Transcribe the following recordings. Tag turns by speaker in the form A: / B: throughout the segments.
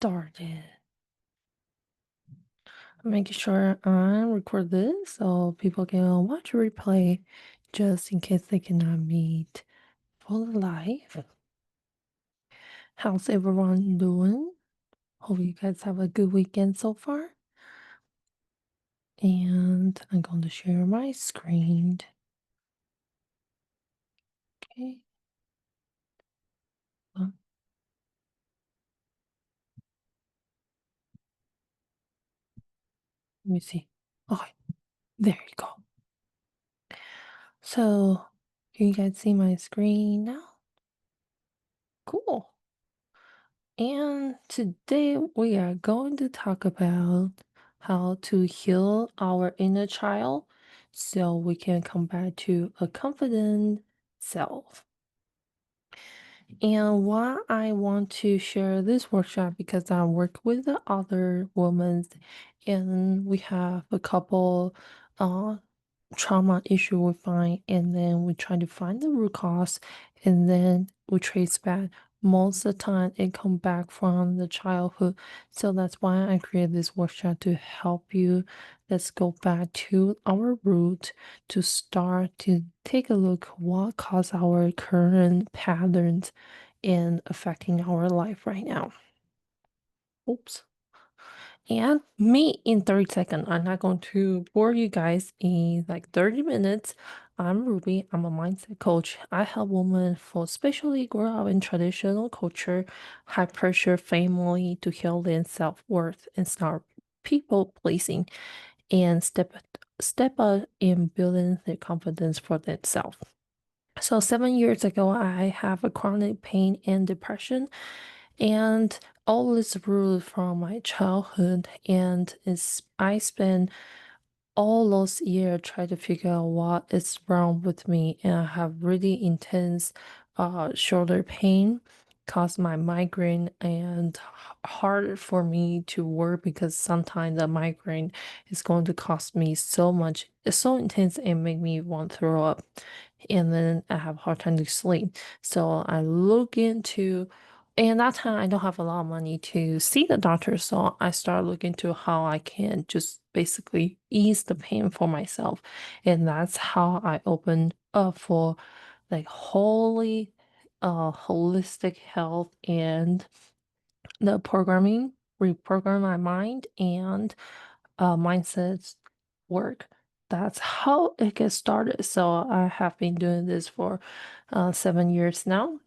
A: started. Making sure I record this so people can watch a replay just in case they cannot meet for live. How's everyone doing? Hope you guys have a good weekend so far. And I'm going to share my screen. Okay. Let me see. Okay. There you go. So, can you guys see my screen now? Cool. And today we are going to talk about how to heal our inner child so we can come back to a confident self. And why I want to share this workshop because I work with the other women and we have a couple uh trauma issue we find and then we try to find the root cause and then we trace back most of the time it come back from the childhood, so that's why I created this workshop to help you. Let's go back to our root to start to take a look what caused our current patterns in affecting our life right now. Oops. And me in 30 seconds. I'm not going to bore you guys in like 30 minutes. I'm Ruby. I'm a mindset coach. I help women for especially grow up in traditional culture, high pressure family to heal their self-worth and start people pleasing and step up in building their confidence for themselves. So 7 years ago, I have a chronic pain and depression and all is rooted from my childhood and I spent all those years trying to figure out what is wrong with me, and I have really intense shoulder pain caused my migraine and hard for me to work because sometimes the migraine is going to cost me so much. It's so intense and make me want to throw up, and then I have a hard time to sleep. So I look into, and that time I don't have a lot of money to see the doctor, so I start looking into how I can just basically ease the pain for myself. And that's how I opened up for like holistic health and the programming, reprogram my mind and mindsets work. That's how it gets started. So I have been doing this for 7 years now.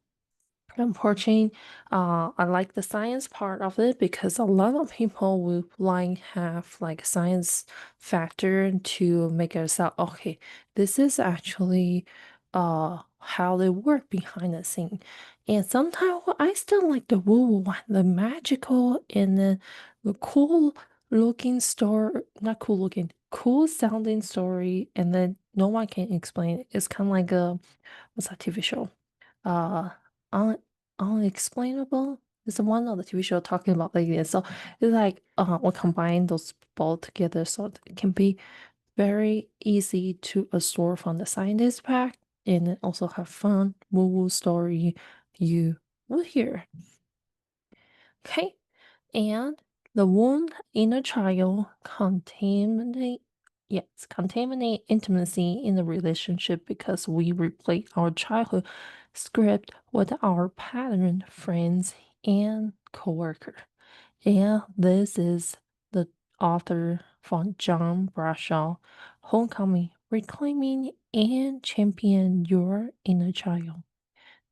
A: Unfortunately, I like the science part of it because a lot of people will like have like science factor to make it sound okay. This is actually how they work behind the scene, and sometimes I still like the woo one, the magical and the cool looking story, not cool looking, cool sounding story, and then no one can explain it. It's kind of like a what's that TV show? Uh, un Unexplainable is the one of the TV show talking about like this. So it's like we combine those both together so it can be very easy to absorb from the scientist pack and then also have fun woo story you will hear. Okay. And the wound in a child contaminate intimacy in the relationship because we replay our childhood script with our pattern friends and coworker. And this is the author from John Bradshaw, Homecoming, Reclaiming and Champion Your Inner Child.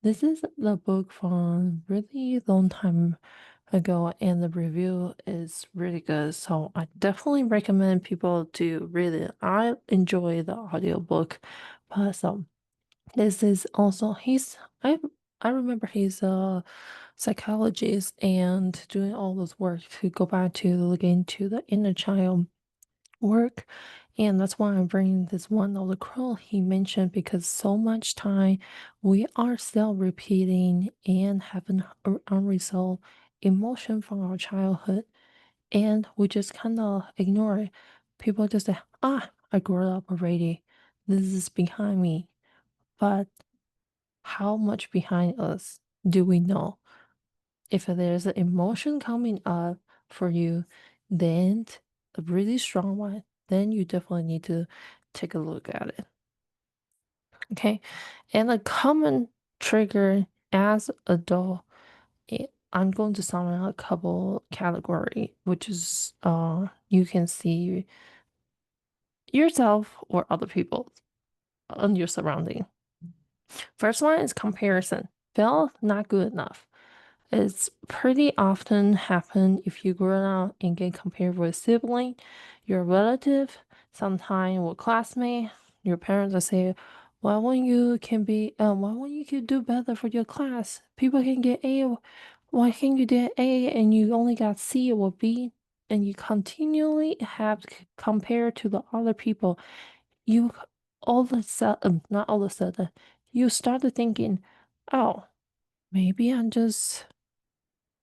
A: This is the book from really long time ago, and the review is really good. So I definitely recommend people to read it. I enjoy the audiobook, but this is also I remember he's a psychologist and doing all this work to go back to look into the inner child work. And that's why I'm bringing this one of the quote he mentioned because so much time we are still repeating and having unresolved emotion from our childhood, and we just kind of ignore it. People just say, "Ah, I grew up already. This is behind me." But how much behind us do we know? If there's an emotion coming up for you, then a really strong one, then you definitely need to take a look at it. Okay. And a common trigger as adult, I'm going to sum out a couple category, which is you can see yourself or other people on your surrounding. First one is comparison. Feel not good enough. It's pretty often happen if you grow up and get compared with a sibling, your relative, sometimes with classmate. Your parents will say, why won't you could do better for your class? People can get A, why can't you get A and you only got C or B?" And you continually have to compare to the other people. You all of a sudden, not all of a sudden, you started thinking, oh, maybe I'm just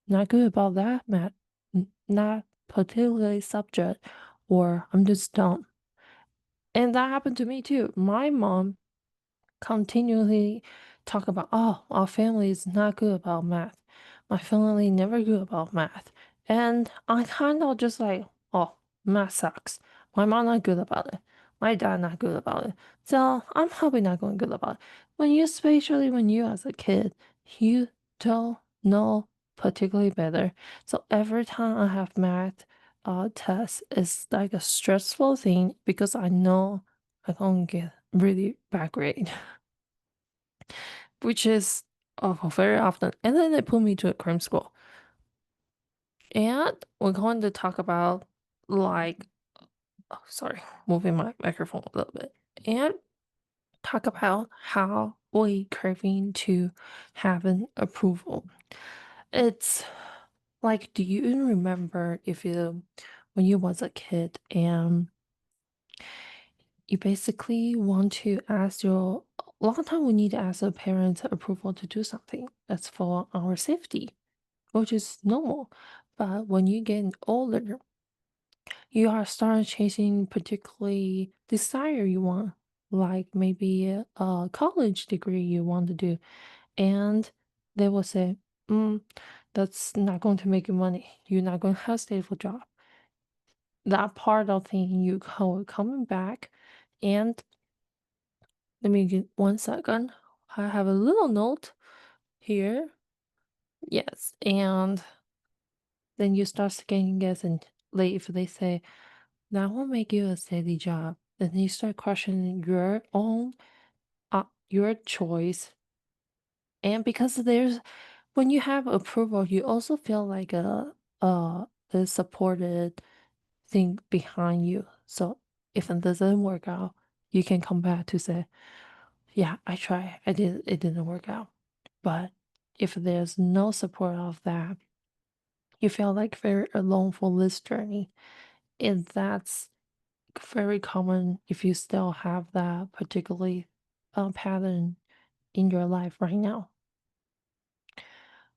A: not good about that math, not particularly subject, or I'm just dumb. And that happened to me too. My mom continually talk about, oh, our family is not good about math. My family never good about math. And I kind of just like, oh, math sucks. My mom not good about it. My dad not good about it. So I'm probably not going good about it. Especially when you as a kid, you don't know particularly better. So every time I have math test, it's like a stressful thing because I know I'm gonna get really bad grade. Which is very often. And then they put me to a cram school. And we're going to talk about like, oh, sorry, moving my microphone a little bit. And talk about how we craving to have an approval. It's like, do you even remember if you when you was a kid and you basically want to ask your a lot of time we need to ask the parents approval to do something that's for our safety, which is normal. But when you get older, you are start chasing particularly desire you want, like maybe a college degree you want to do, and they will say, mm, "That's not going to make you money. You're not going to have a stable job." That part of thing you coming back, and let me get 1 second. I have a little note here. Yes, and then you start second guessing. Like if they say that will make you a steady job, then you start questioning your own, your choice. And because there's when you have approval, you also feel like a supported thing behind you. So if it doesn't work out, you can come back to say, yeah, I tried. It didn't work out. But if there's no support of that, you feel like very alone for this journey. And that's very common if you still have that particularly pattern in your life right now.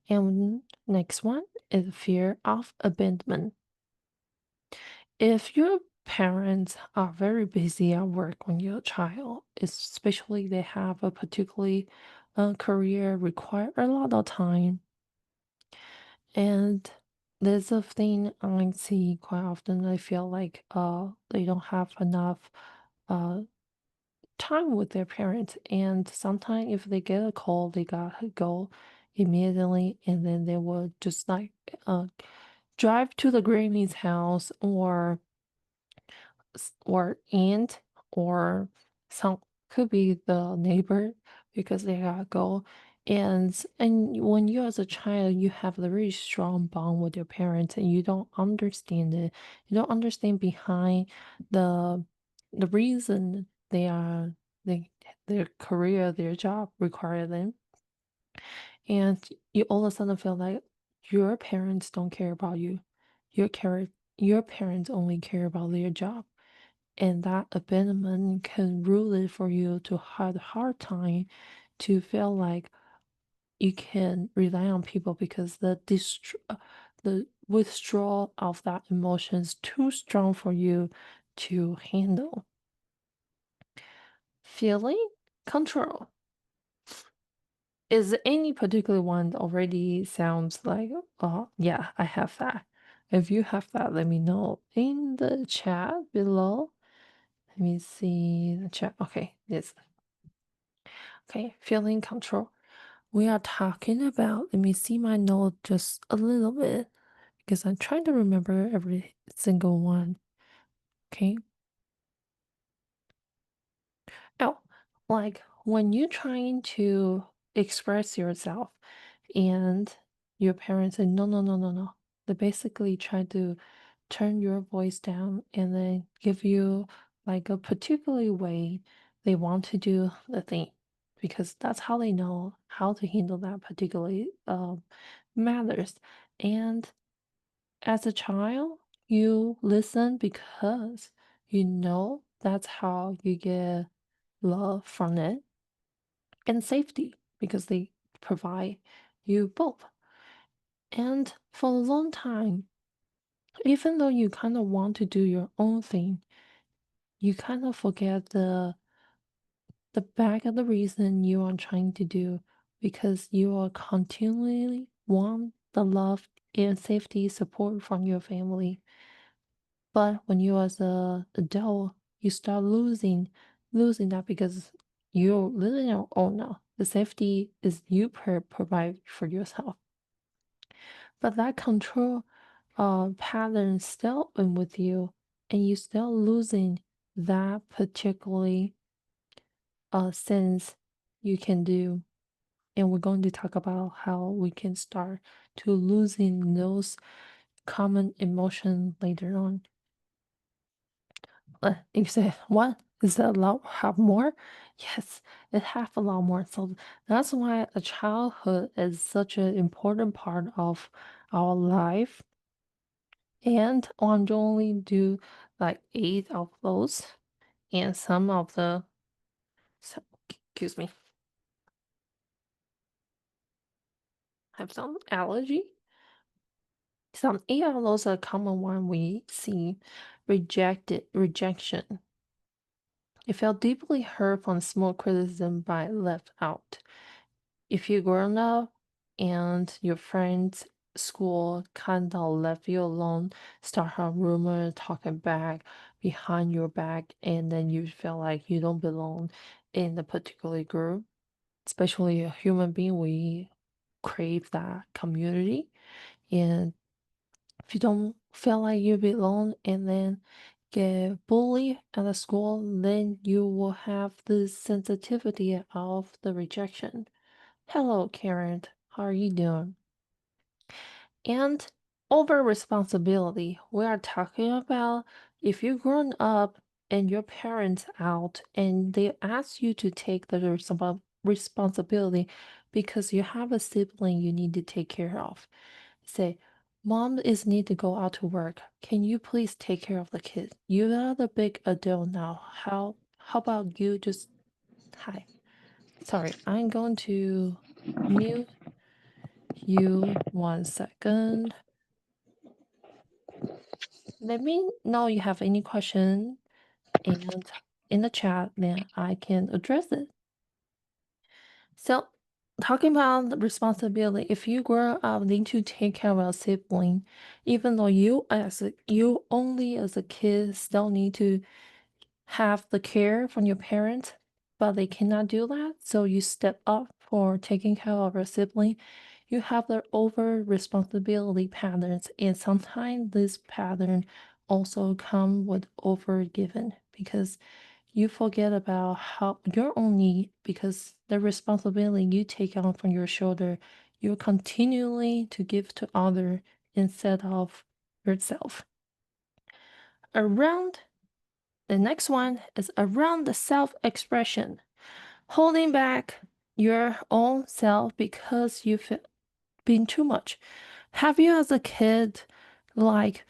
A: And next one is fear of abandonment. If your parents are very busy at work when you're a child, especially they have a particularly career require a lot of time, and there's a thing I see quite often. I feel like they don't have enough uh time with their parents, and sometimes if they get a call, they gotta go immediately, and then they will just like uh drive to the granny's house or or aunt or some could be the neighbor because they gotta go. And when you as a child you have a very strong bond with your parents and you don't understand it. You don't understand behind the the reason they their career, their job require them. And you all of a sudden feel like your parents don't care about you. Your parents only care about their job, and that abandonment can really for you to have a hard time to feel like you can rely on people because the withdrawal of that emotion is too strong for you to handle. Feeling control. Is any particular one already sounds like, oh, yeah, I have that. If you have that, let me know in the chat below. Let me see the chat. Okay, yes. Okay, feeling control. We are talking about, let me see my note just a little bit because I'm trying to remember every single one. Okay. Oh, like when you're trying to express yourself and your parents say, no, no, no, no, no. They basically try to turn your voice down and then give you like a particular way they want to do the thing because that's how they know how to handle that particular matters. And as a child, you listen because you know that's how you get love from it and safety because they provide you both. And for a long time, even though you kind of want to do your own thing, you kind of forget the back of the reason you are trying to do because you are continually want the love and safety support from your family. But when you as a adult, you start losing that because you're living your own now. The safety is you provide for yourself. But that control pattern still in with you and you still losing that particularly sense you can do. And we're going to talk about how we can start to losing those common emotion later on. You say, what? Is that a lot have more? Yes, it have a lot more. So that's why a childhood is such an important part of our life. And I'm only do like 8 of those. And some of the, so, excuse me, have some allergy. Some 8 of those are common one we see rejection. It felt deeply hurt from small criticism by left out. If you grown up and your friends school kind of left you alone, start a rumor talking back behind your back, and then you feel like you don't belong in the particular group, especially a human being, we crave that community. And if you don't feel like you belong and then get bullied at the school, then you will have this sensitivity of the rejection. Hello, Karen. How are you doing? And over responsibility, we are talking about if you've grown up and your parents out and they ask you to take the responsibility because you have a sibling you need to take care of. Say, Mom is need to go out to work. Can you please take care of the kid? You are the big adult now. How about you just hi. Sorry, I'm going to mute you 1 second. Let me know you have any question and in the chat, then I can address it. So, talking about the responsibility, if you grow up need to take care of a sibling, even though you only as a kid still need to have the care from your parents, but they cannot do that. So you step up for taking care of a sibling. You have the over responsibility patterns, and sometimes this pattern also come with over given because you forget about how your own need because the responsibility you take on from your shoulder, you're continually to give to other instead of yourself. Around the next one is around the self expression, holding back your own self because you've been too much. Have you, as a kid, like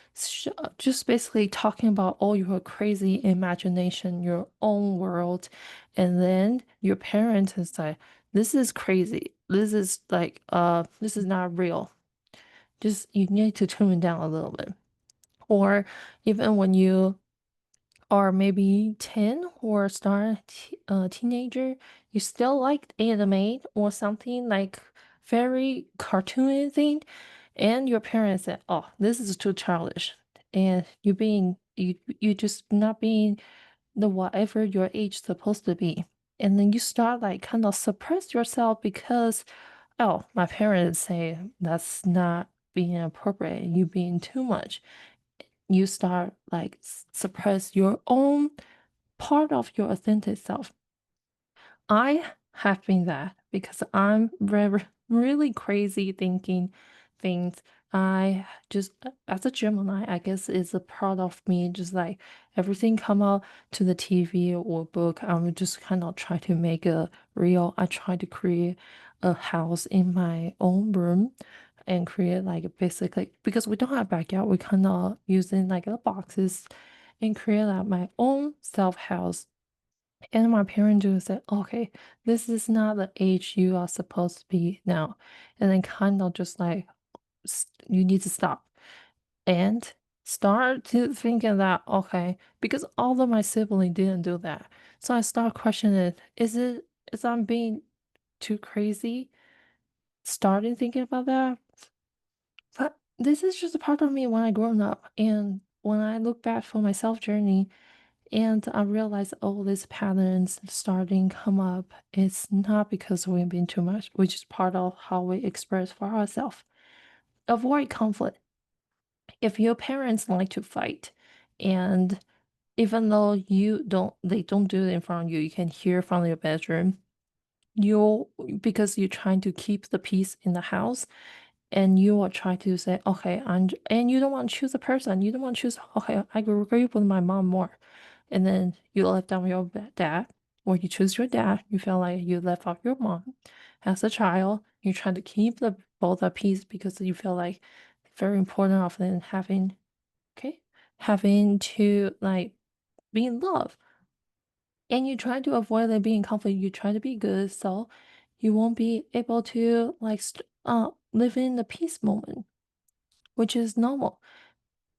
A: just basically talking about all your crazy imagination, your own world, and then your parents is like, this is crazy. This is like, this is not real. Just you need to tune it down a little bit. Or even when you or maybe 10 or start teenager, you still like anime or something like very cartoony thing, and your parents said, "Oh, this is too childish," and you just not being the whatever your age supposed to be, and then you start like kind of suppress yourself because, oh, my parents say that's not being appropriate, you being too much. You start like suppress your own part of your authentic self. I have been that because I'm very really crazy thinking things. I just as a Gemini, I guess it's a part of me. Just like everything come out to the TV or book, I would just kind of try to make a real. I try to create a house in my own room and create like basically because we don't have backyard, we kind of using like a boxes and create like my own self house, and my parents just said, okay, this is not the age you are supposed to be now. And then kind of just like, you need to stop and start to thinking that, okay, because all of my siblings didn't do that. So I start questioning, is I'm being too crazy? Starting thinking about that. But this is just a part of me when I grown up. And when I look back for my self journey, and I realized all these patterns starting come up. It's not because we've been too much, which is part of how we express for ourselves. Avoid conflict. If your parents like to fight, and even though they don't do it in front of you, you can hear from your bedroom. You because you're trying to keep the peace in the house, and you will try to say, okay, and you don't want to choose a person. You don't want to choose, okay, I agree with my mom more. And then you let down your dad, or you choose your dad. You feel like you left out your mom. As a child, you're trying to keep the both at peace because you feel like very important of them having, okay, having to like be in love. And you try to avoid like being in conflict. You try to be good, so you won't be able to like live in the peace moment, which is normal.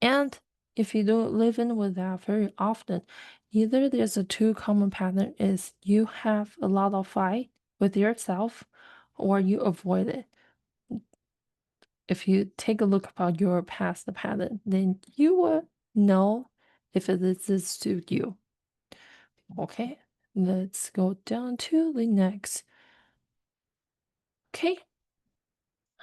A: And if you don't live in with that very often, either there's a two common pattern is you have a lot of fight with yourself or you avoid it. If you take a look about your past pattern, then you will know if it is to you. Okay, let's go down to the next. Okay,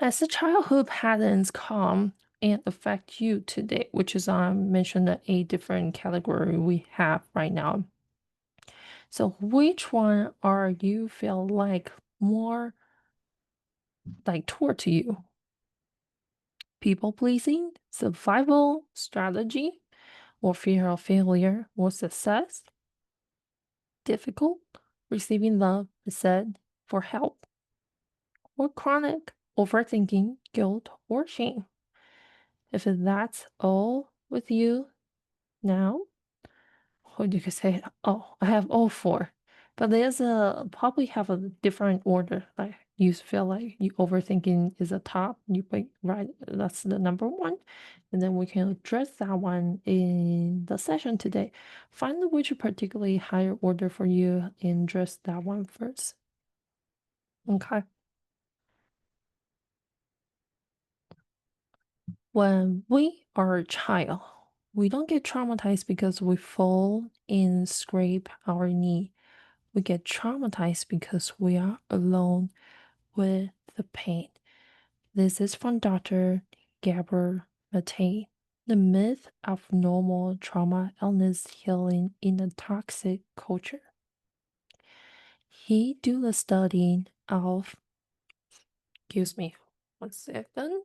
A: as the childhood patterns come and affect you today, which is I mentioned the 8 different category we have right now. So which one are you feel like more like toward to you? People pleasing, survival strategy, or fear of failure or success? Difficult, receiving love said for help, or chronic overthinking, guilt, or shame? If that's all with you now, or you could say, oh, I have all four. But there's a probably have a different order. Like you feel like you overthinking is a top, you pick right, that's the number one. And then we can address that one in the session today. Find which particularly higher order for you and address that one first. Okay. When we are a child, we don't get traumatized because we fall and scrape our knee. We get traumatized because we are alone with the pain. This is from Dr. Gabor Mate. The myth of normal trauma illness healing in a toxic culture. He do a study of, excuse me, 1 second,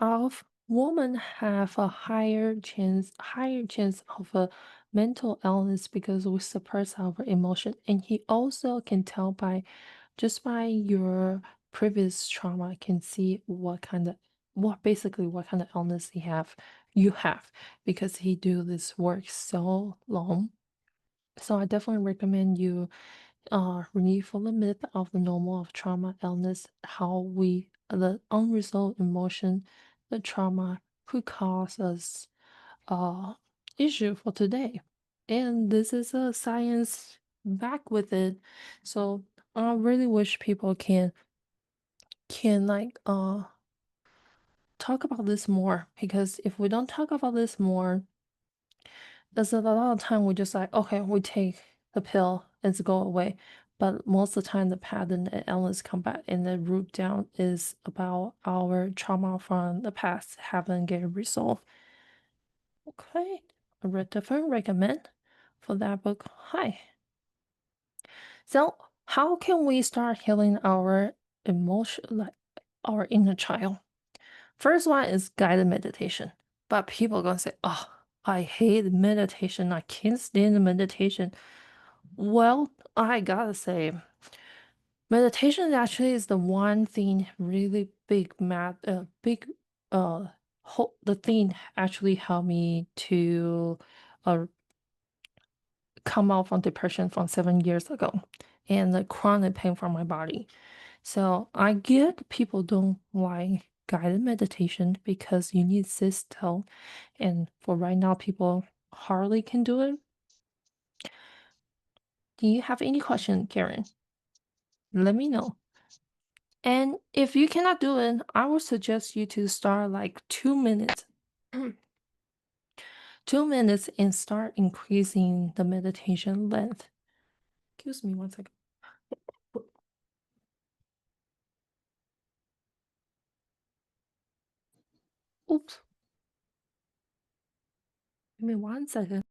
A: of women have a higher chance of a mental illness because we suppress our emotion. And he also can tell by just by your previous trauma can see what kind of illness you have because he do this work so long. So I definitely recommend you relief from the myth of the normal of trauma illness, how we the unresolved emotion, the trauma could cause us issue for today. And this is a science back with it. So I really wish people can talk about this more, because if we don't talk about this more, there's a lot of time we just like, okay, we take the pill, it's go away. But most of the time the pattern and illness come back, and the root down is about our trauma from the past haven't get resolved. Okay. I would definitely recommend for that book. Hi. So how can we start healing our emotion, like our inner child? First one is guided meditation. But people are gonna say, oh, I hate meditation. I can't stand meditation. Well, I gotta say, meditation actually is the one thing really big the thing actually helped me to uh come out from depression from 7 years ago and the chronic pain from my body. So I get people don't like guided meditation because you need system, and for right now, people hardly can do it. Do you have any question, Karen? Let me know. And if you cannot do it, I would suggest you to start like 2 minutes. 2 minutes and start increasing the meditation length. Excuse me 1 second. Oops. Give me 1 second.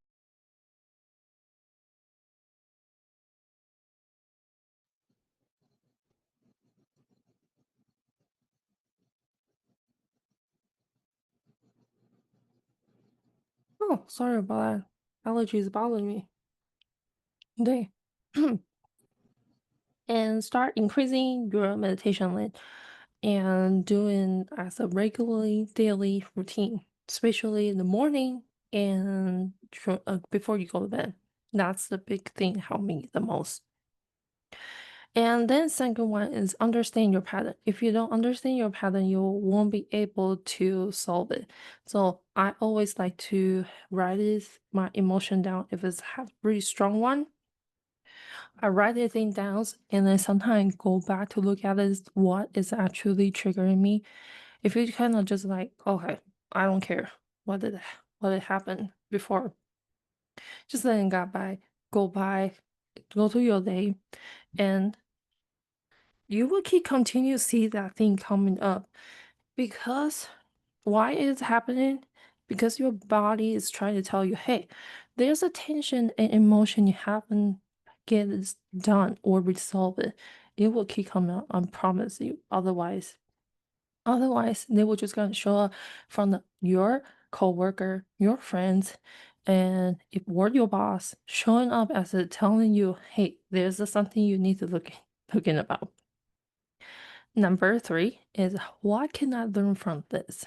A: Oh, sorry about that. Allergies bothering me. Day. And start increasing your meditation length and doing as a regularly daily routine, especially in the morning and before you go to bed. That's the big thing help me the most. And then second one is understand your pattern. If you don't understand your pattern, you won't be able to solve it. So I always like to my emotion down. If it's have really strong one, I write the thing down, and then sometimes go back to look at it, what is actually triggering me. If you kind of just like, okay, I don't care what did happen before, just let it go by, go through your day, and you will keep continue to see that thing coming up. Because why is it happening? Because your body is trying to tell you, hey, there's a tension and emotion you haven't get this done or resolve it. It will keep coming up, I promise you. Otherwise, they will just gonna show up from your coworker, your friends, and if or your boss showing up as a telling you, hey, there's something you need to looking about. Number three is, what can I learn from this?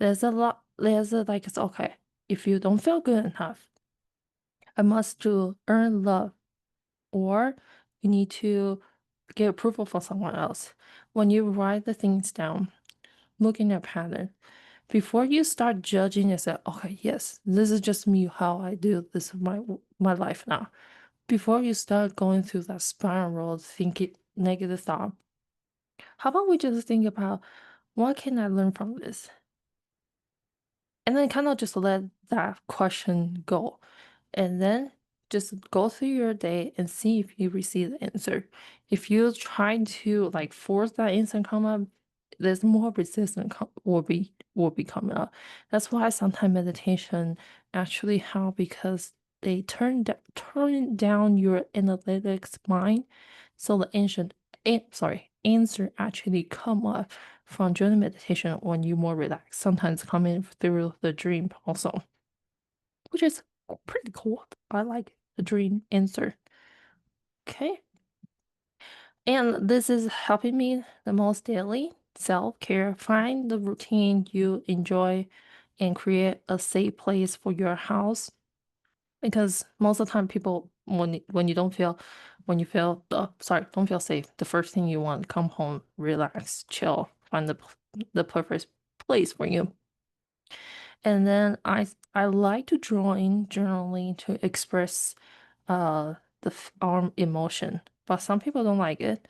A: There's a like, it's okay. If you don't feel good enough, I must to earn love, or you need to get approval from someone else. When you write the things down, look in your pattern. Before you start judging yourself, okay, yes, this is just me, how I do this is my life now. Before you start going through that spiral of thinking negative thought, how about we just think about, what can I learn from this? And then kind of just let that question go. And then just go through your day and see if you receive the answer. If you try to like force that answer to come up, there's more resistance will be coming up. That's why sometimes meditation actually help, because they turn down your analytics mind, so the answer actually come up from during meditation when you're more relaxed. Sometimes coming through the dream also, which is pretty cool. I like the dream answer. Okay. And this is helping me the most daily. Self care. Find the routine you enjoy and create a safe place for your house. Because most of the time, people, when you don't feel, when you feel, don't feel safe, the first thing you want, come home, relax, chill, find the perfect place for you. And then I like to draw in journaling to express the arm emotion, but some people don't like it.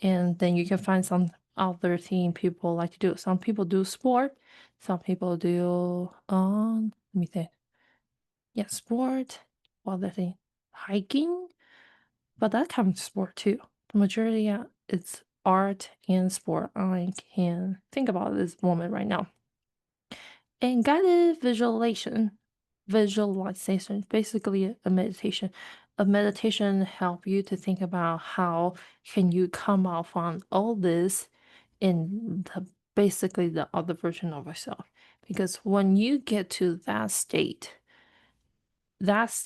A: And then you can find some other thing people like to do. Some people do sport, some people do let me think. Yeah, sport, what other thing? Hiking, but that counts sport too. The majority, yeah, it's art and sport. I can think about this moment right now. And guided visualization, basically a meditation. A meditation help you to think about how can you come out from all this in basically the other version of yourself. Because when you get to that state of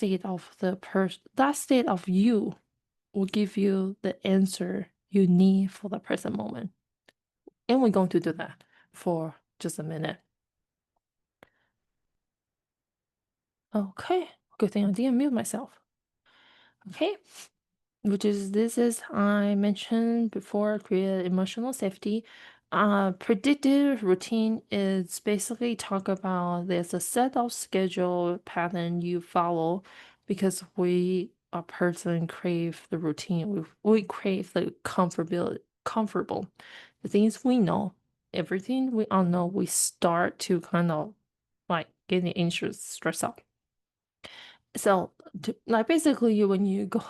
A: you will give you the answer you need for the present moment. And we're going to do that for just a minute. Okay, good thing I didn't mute myself. Okay, which is this is I mentioned before create emotional safety. Predictive routine is basically talk about there's a set of schedule pattern you follow because we a person crave the routine. We crave the comfortable. The things we know, everything we all know, we start to kind of like getting anxious, stressed out. So, like basically, when you go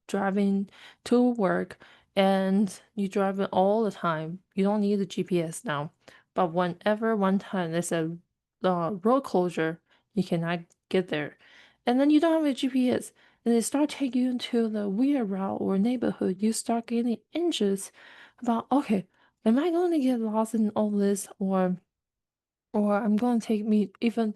A: driving to work and you drive it all the time, you don't need the GPS now. But whenever one time there's a road closure, you cannot get there, and then you don't have a GPS, and they start taking you into the weird route or neighborhood. You start getting anxious about, okay, am I going to get lost in all this, or I'm going to take me even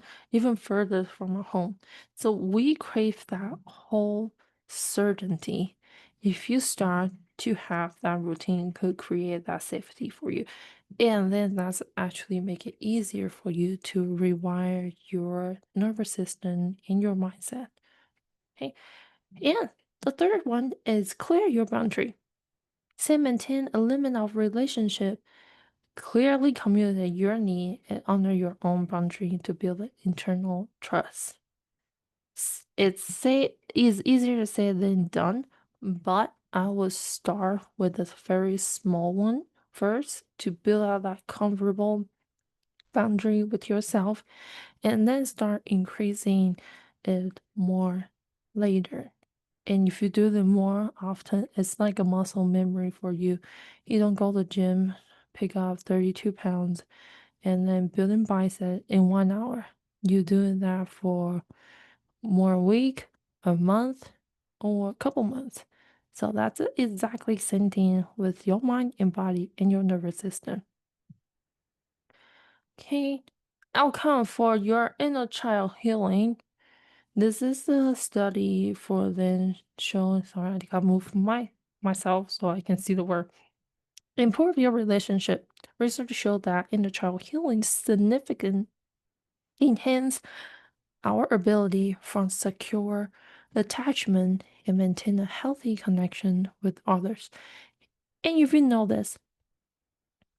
A: further from our home. So we crave that whole certainty. If you start to have that routine, could create that safety for you, and then that's actually make it easier for you to rewire your nervous system and your mindset. Okay, and the third one is clear your boundary. Say maintain a limit of relationship. Clearly communicate your need and honor your own boundary to build internal trust. It's easier to say than done, but I would start with a very small one first to build out that comfortable boundary with yourself and then start increasing it more later. And if you do them more often, it's like a muscle memory for you. You don't go to the gym, pick up 32 pounds, and then building bicep in 1 hour. You doing that for more a week, a month, or a couple months. So that's exactly same thing with your mind and body and your nervous system. Okay. Outcome for your inner child healing. This is a study for then showing, sorry, I think I moved myself so I can see the word. Improve your relationship. Research showed that inner child healing significant enhance our ability from secure attachment and maintain a healthy connection with others. And if you know this,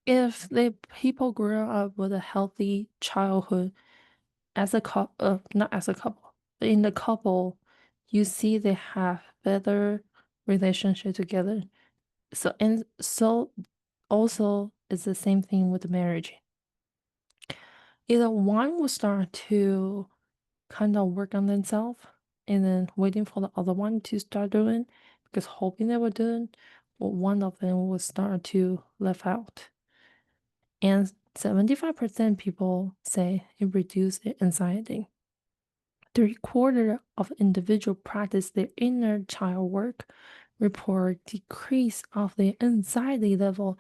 A: if the people grew up with a healthy childhood as a couple, not as a couple, but in the couple, you see they have better relationship together. So also it's the same thing with marriage. Either one will start to kind of work on themselves and then waiting for the other one to start doing because hoping they were doing, but one of them will start to left out. And 75% people say it reduced their anxiety. 3/4 of individual practice their inner child work report decrease of their anxiety level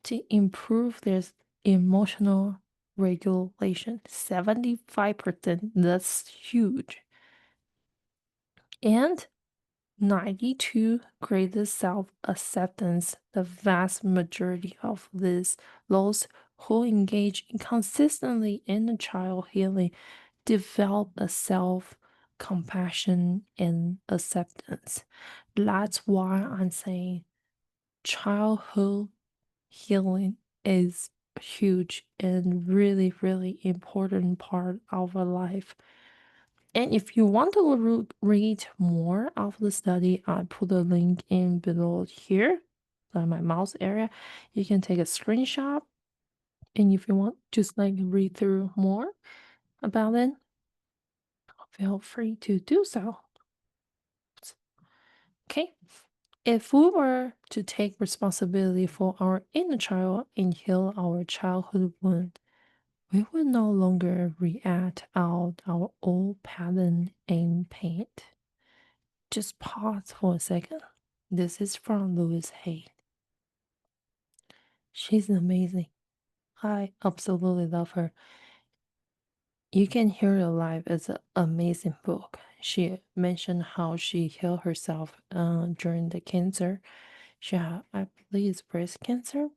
A: to improve their emotional regulation. 75%, that's huge. And 92 greater self-acceptance. The vast majority of those who engage in consistently in child healing develop a self-compassion and acceptance. That's why I'm saying childhood healing is huge and really, really important part of our life. And if you want to read more of the study, I put a link in below here, my mouse area. You can take a screenshot, and if you want, just like read through more about it, feel free to do so. Okay. If we were to take responsibility for our inner child and heal our childhood wound, we would no longer react out our old pattern and pain. Just pause for a second. This is from Louise Hay. She's amazing. I absolutely love her. You Can Hear Your Life is an amazing book. She mentioned how she healed herself during the cancer. She had, I believe, it's breast cancer.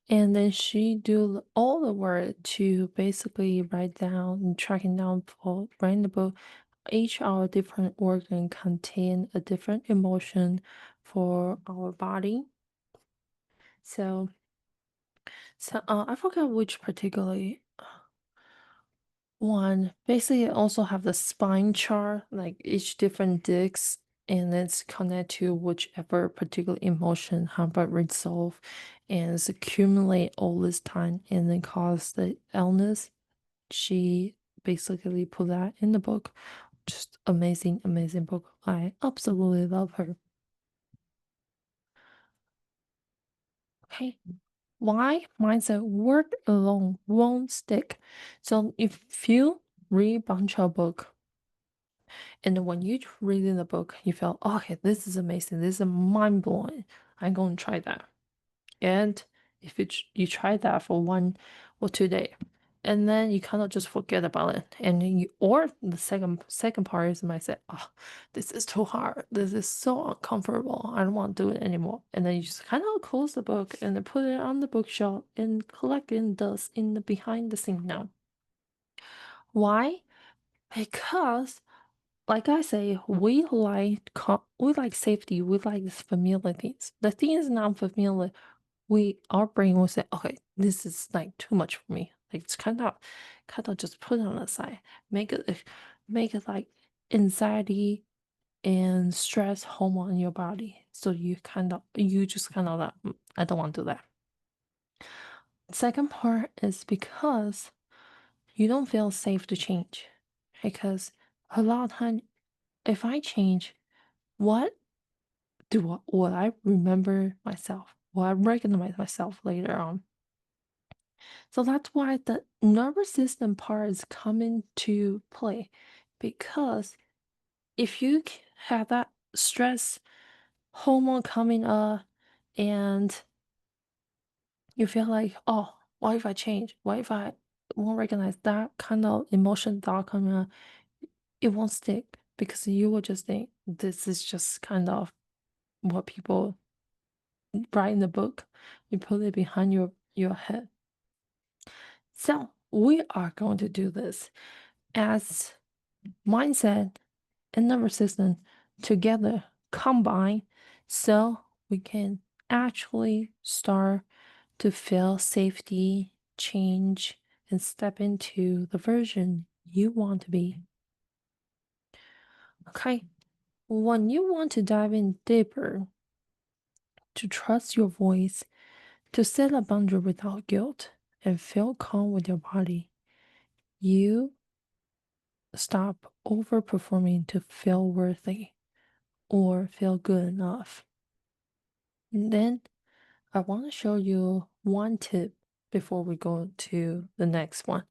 A: And then she do all the work to basically write down and tracking down for writing the book. Each our different organ contain a different emotion for our body. So, I forgot which particularly one. Basically, it also have the spine chart, like each different discs, and it's connected to whichever particular emotion have been resolved and it's accumulate all this time and then cause the illness. She basically put that in the book. Just amazing, amazing book. I absolutely love her. Okay. Why mindset work alone won't stick. So if you read a bunch of book and then when you reading the book, you feel, "Oh, okay, this is amazing. This is mind blowing. I'm going to try that." And if you try that for 1 or 2 days, and then you kind of just forget about it, and then or the second part is might say, "Oh, this is too hard. This is so uncomfortable. I don't want to do it anymore." And then you just kind of close the book and then put it on the bookshelf and collect in dust in the behind the scene now. Why? Because like I say, we like safety. We like this familiar things. The thing is not familiar. Our brain will say, okay, this is like too much for me. Like it's kind of just put it on the side. Make it like anxiety and stress hormone in your body. So you just kind of like, I don't want to do that. Second part is because you don't feel safe to change. Because a lot of time, if I change, what will I remember myself? Will I recognize myself later on? So that's why the nervous system part is coming to play. Because if you have that stress hormone coming up and you feel like, oh, what if I change? What if I won't recognize that kind of emotion thought coming up? It won't stick because you will just think this is just kind of what people write in the book. You put it behind your head. So we are going to do this as mindset and nervous system together combine so we can actually start to feel safety, change, and step into the version you want to be. Okay, when you want to dive in deeper, to trust your voice, to set a boundary without guilt, and feel calm with your body, you stop overperforming to feel worthy or feel good enough. And then I want to show you one tip before we go to the next one.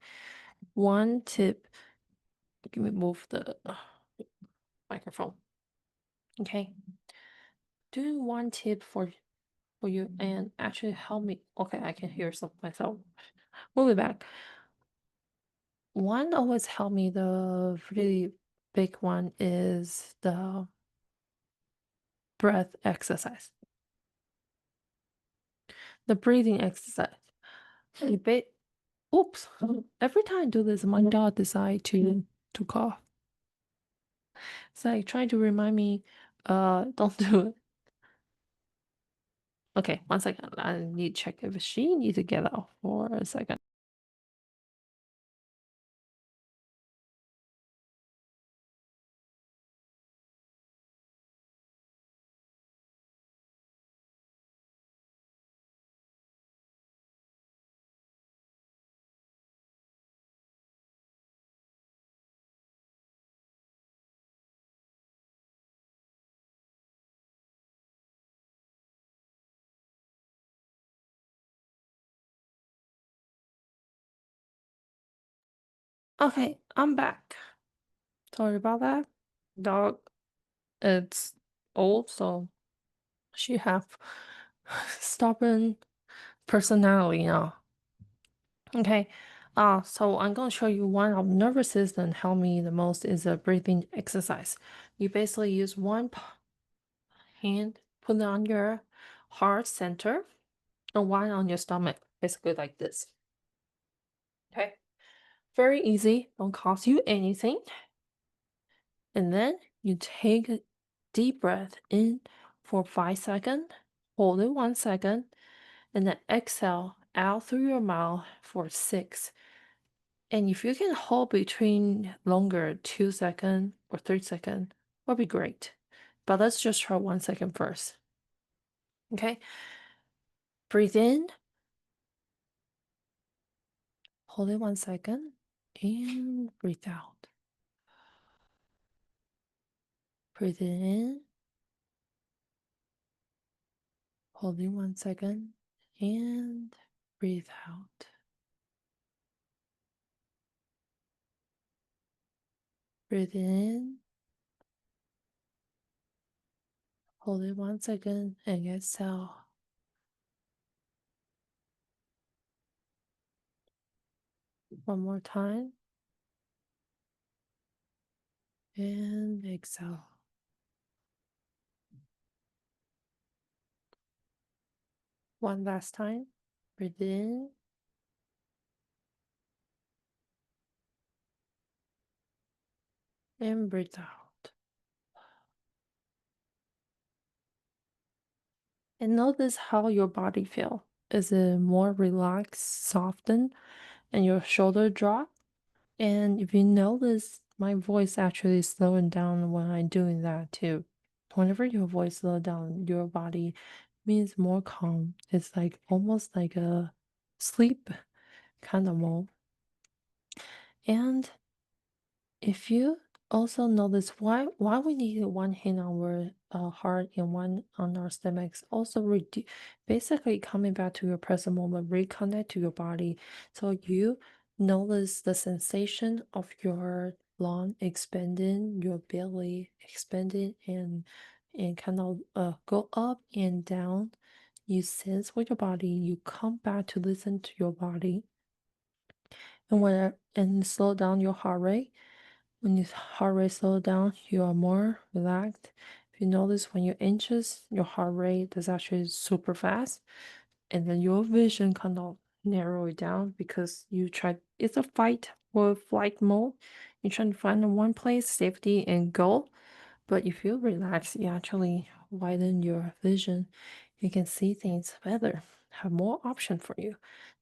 A: One tip, let me move the microphone. Okay. Do one tip for you and actually help me. Okay, I can hear some myself. Move it back. One always help me. The really big one is the breath exercise, the breathing exercise. You oops. Every time I do this, my dog decide to cough. It's like trying to remind me, don't do it. Okay, one second. I need to check if she needs to get out for a second. Okay, I'm back. Sorry about that. Dog, it's old, so she have stubborn personality now. Okay, so I'm gonna show you one of nervous system help me the most is a breathing exercise. You basically use one hand, put it on your heart center, and one on your stomach, basically like this. Okay, very easy, don't cost you anything. And then you take a deep breath in for 5 seconds, hold it 1 second, and then exhale out through your mouth for 6. And if you can hold between longer 2 seconds or 3 seconds, would be great. But let's just try 1 second first. Okay, breathe in, hold it 1 second, and breathe out. Breathe in, hold it 1 second, and breathe out. Breathe in, hold it 1 second, and exhale. One more time, and exhale. One last time, breathe in, and breathe out. And notice how your body feel. Is it more relaxed, softened, and your shoulder drop? And if you notice, my voice actually slowing down when I'm doing that too. Whenever your voice slow down, your body means more calm. It's like almost like a sleep kind of mode. And if you also notice why we need one hand on our heart and one on our stomachs, also basically coming back to your present moment, reconnect to your body, so you notice the sensation of your lung expanding, your belly expanding, and kind of go up and down. You sense with your body. You come back to listen to your body, and slow down your heart rate. When your heart rate slows down, you are more relaxed. If you notice when you're anxious, your heart rate is actually super fast, and then your vision kind of narrow it down because it's a fight or flight mode. You're trying to find one place, safety, and go. But if you relax, you actually widen your vision. You can see things better, have more option for you.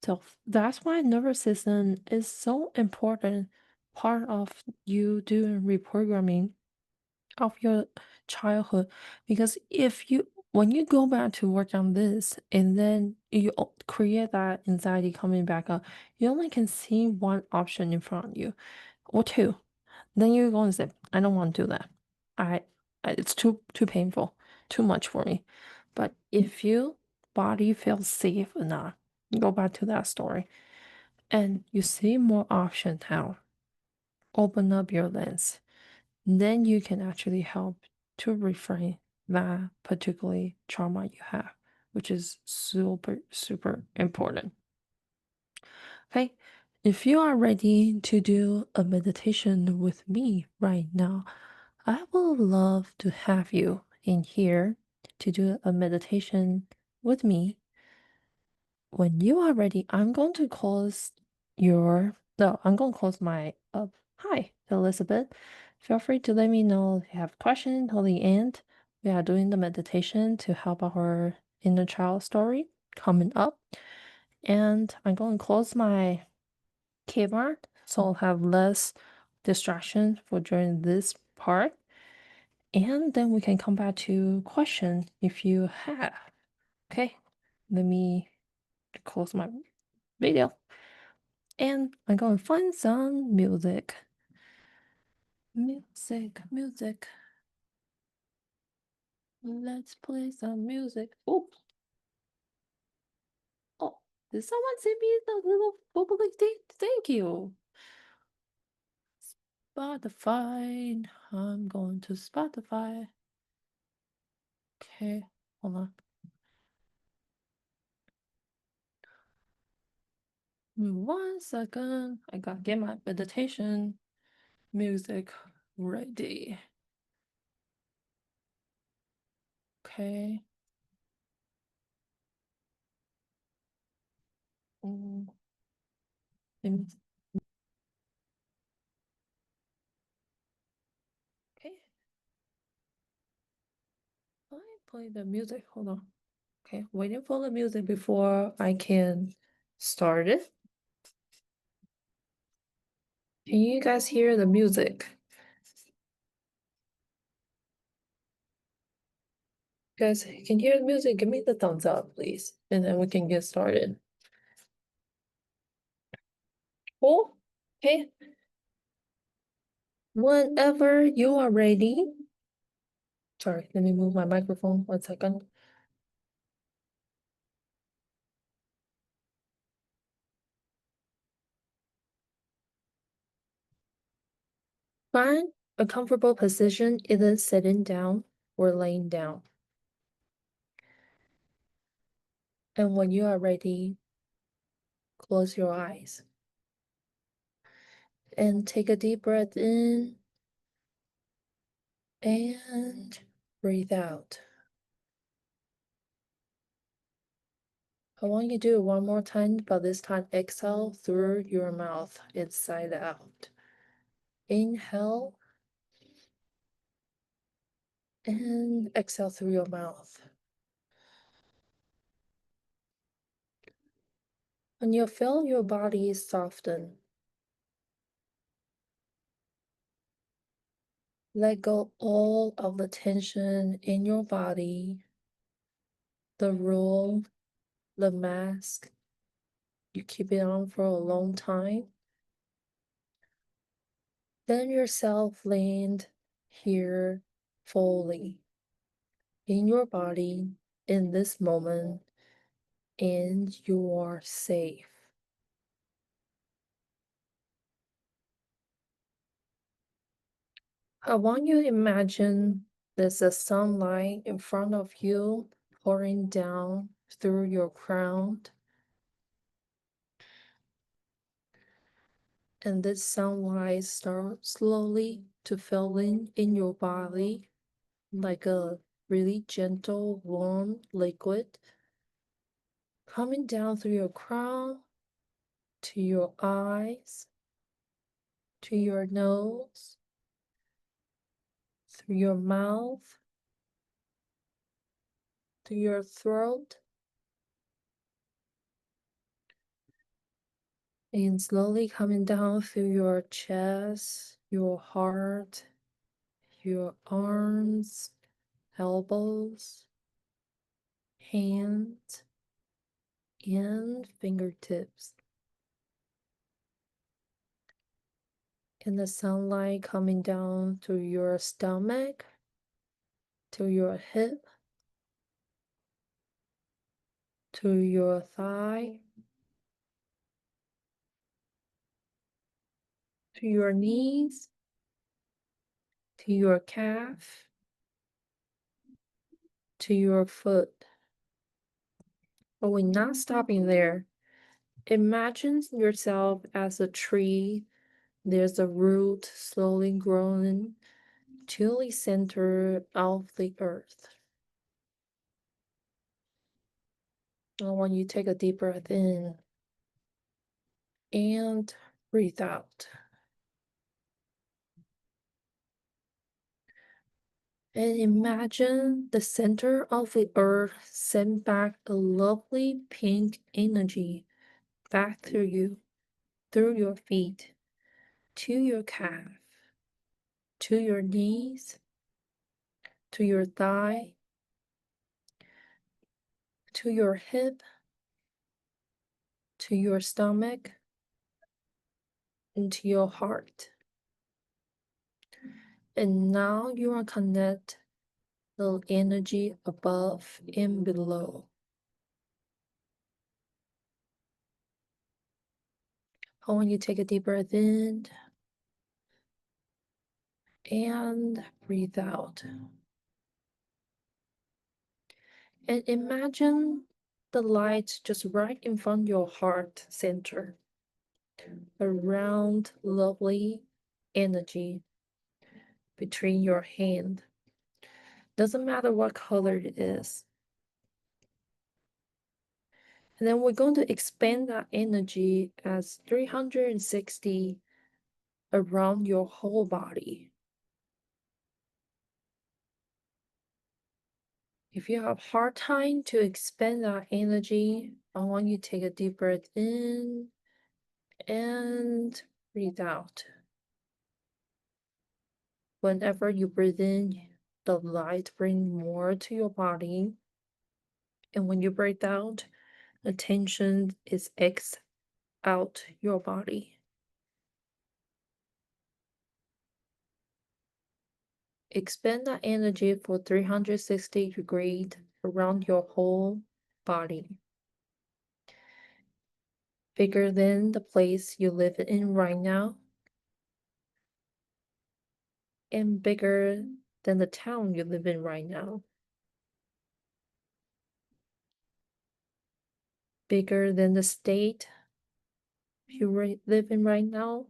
A: So that's why nervous system is so important part of you doing reprogramming of your childhood. Because if you when you go back to work on this and then you create that anxiety coming back up, you only can see one option in front of you or two. Then you're going to say, I don't want to do that. I, it's too painful, too much for me. But if your body feels safe enough, go back to that story and you see more options now. Open up your lens. Then you can actually help to reframe that particularly trauma you have, which is super, super important. Okay, if you are ready to do a meditation with me right now, I would love to have you in here to do a meditation with me. When you are ready, I'm going to close no, I'm going to close my hi, Elizabeth. Feel free to let me know if you have questions till the end. We are doing the meditation to help our inner child story coming up. And I'm going to close my camera so I'll have less distraction for during this part. And then we can come back to question if you have. Okay, let me close my video. And I'm going to find some music. Music. Let's play some music. Oh, oh, did someone send me the little bubbly thing? Thank you. Spotify. I'm going to Spotify. Okay, hold on. 1 second. I gotta get my meditation music ready. Okay. Mm, let okay. I play the music. Hold on. Okay, waiting for the music before I can start it. Can you guys hear the music? Guys, can you hear the music? Give me the thumbs up, please. And then we can get started. Cool? Okay. Whenever you are ready. Sorry, let me move my microphone 1 second. Find a comfortable position, either sitting down or laying down. And when you are ready, close your eyes. And take a deep breath in and breathe out. I want you to do it one more time, but this time exhale through your mouth, inside out. Inhale and exhale through your mouth. When you feel your body soften, let go all of the tension in your body, the rule, the mask. You keep it on for a long time. Then yourself land here fully in your body in this moment, and you are safe. I want you to imagine there's a sunlight in front of you pouring down through your crown. And this sunlight starts slowly to fill in your body like a really gentle, warm liquid coming down through your crown to your eyes, to your nose, through your mouth, to your throat, and slowly coming down through your chest, your heart, your arms, elbows, hands, and fingertips. And the sunlight coming down to your stomach, to your hip, to your thigh, to your knees, to your calf, to your foot. But we're not stopping there. Imagine yourself as a tree. There's a root slowly growing to the center of the earth. I want you to take a deep breath in and breathe out. And imagine the center of the earth send back a lovely pink energy back through your feet, to your calf, to your knees, to your thigh, to your hip, to your stomach, and to your heart. And now you are connect the energy above and below. I want you to take a deep breath in and breathe out. And imagine the light just right in front of your heart center. A round, lovely energy between your hand. Doesn't matter what color it is. And then we're going to expand that energy as 360 around your whole body. If you have hard time to expand that energy, I want you to take a deep breath in and breathe out. Whenever you breathe in, the light brings more to your body. And when you breathe out, the tension is X out your body. Expand that energy for 360 degrees around your whole body. Bigger than the place you live in right now, and bigger than the town you live in right now. Bigger than the state you live in right now,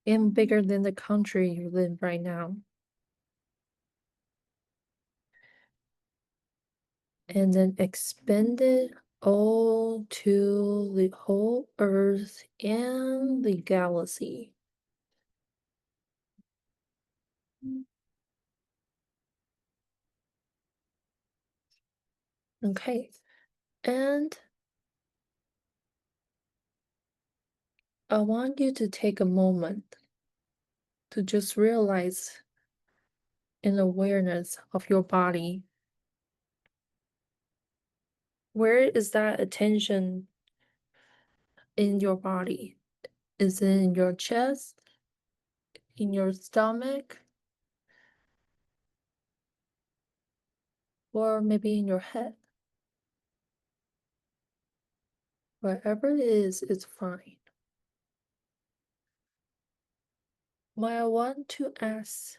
A: and bigger than the country you live right now. And then expand it all to the whole earth and the galaxy. Okay, and I want you to take a moment to just realize an awareness of your body. Where is that attention in your body? Is it in your chest, in your stomach, or maybe in your head? Wherever it is, it's fine. What I want to ask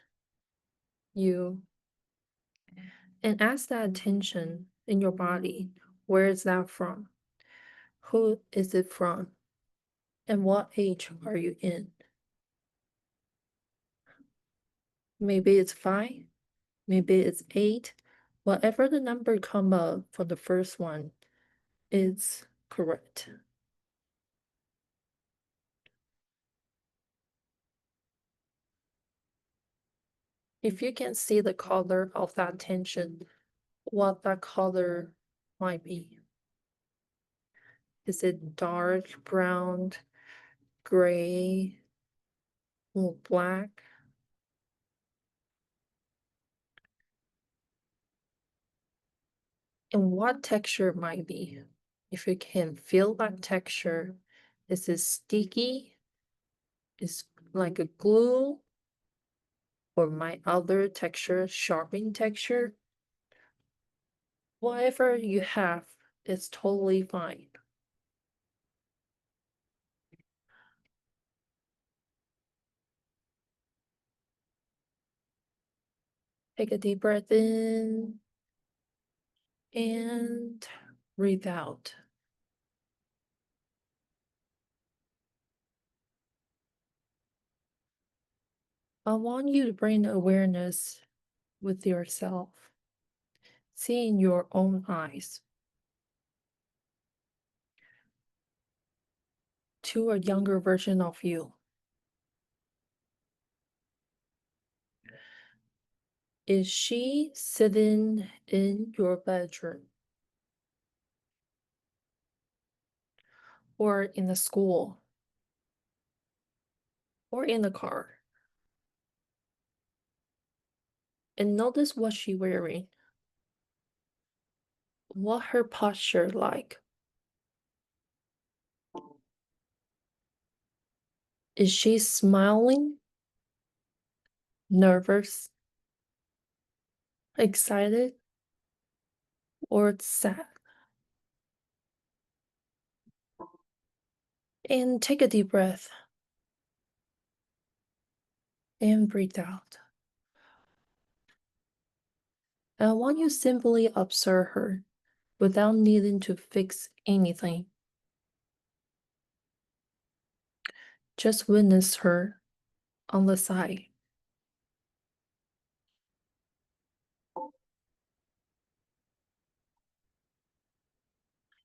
A: you and ask that attention in your body, where is that from? Who is it from? And what age are you in? Maybe it's 5, maybe it's 8. Whatever the number come up for the first one is correct. If you can see the color of that tension, what that color might be. Is it dark brown, gray, or black? And what texture might be? If you can feel that texture, is it sticky? Is like a glue? Or my other texture, sharpening texture? Whatever you have, it's totally fine. Take a deep breath in and breathe out. I want you to bring awareness with yourself, seeing your own eyes to a younger version of you. Is she sitting in your bedroom or in the school or in the car? And notice what she wearing, what her posture like. Is she smiling, nervous, excited, or sad? And take a deep breath and breathe out. I want you simply observe her without needing to fix anything. Just witness her on the side.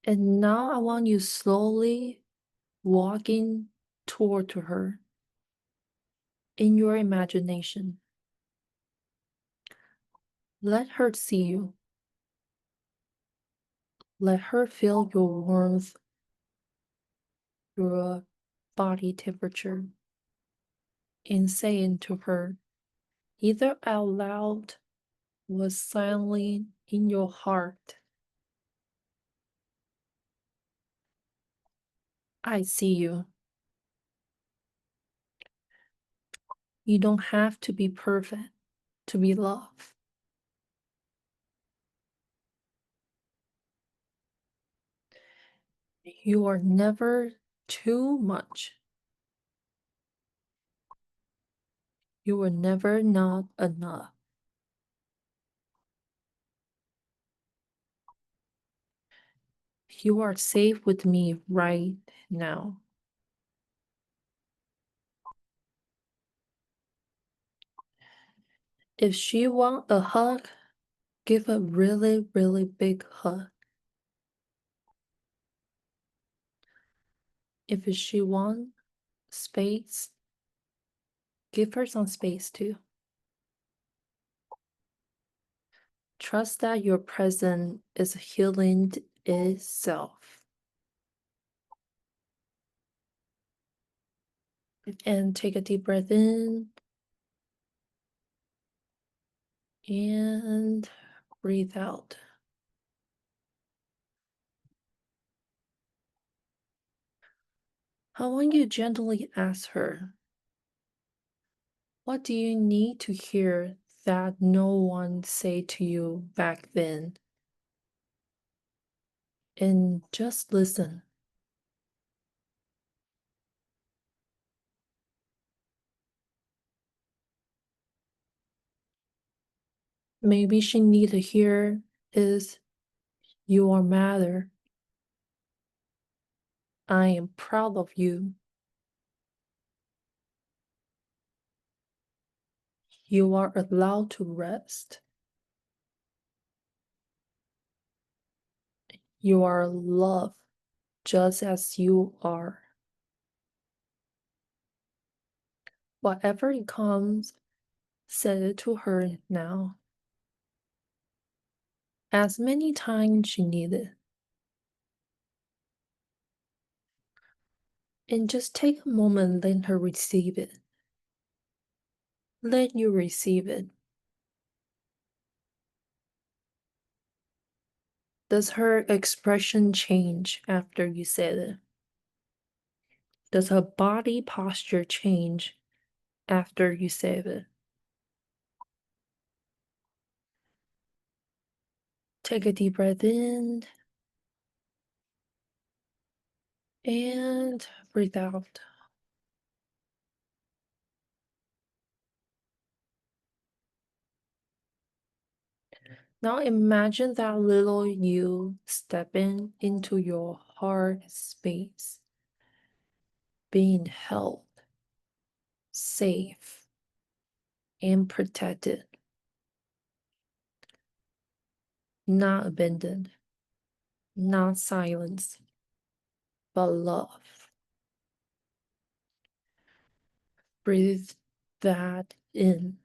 A: And now I want you slowly walking toward to her in your imagination. Let her see you. Let her feel your warmth, your body temperature, and saying to her, either out loud or silently in your heart, I see you. You don't have to be perfect to be loved. You are never too much. You were never not enough. You are safe with me right now. If she want a hug, give a really, really big hug. If she want space, give her some space too. Trust that your presence is healing itself. And take a deep breath in and breathe out. I want you to gently ask her, what do you need to hear that no one say to you back then? And just listen. Maybe she need to hear is you are matter. I am proud of you. You are allowed to rest. You are loved just as you are. Whatever it comes, say it to her now. As many times she needed. And just take a moment, let her receive it. Let you receive it. Does her expression change after you said it? Does her body posture change after you said it? Take a deep breath in and breathe out. Now imagine that little you stepping into your heart space, being held, safe, and protected, not abandoned, not silenced, but love. Breathe that in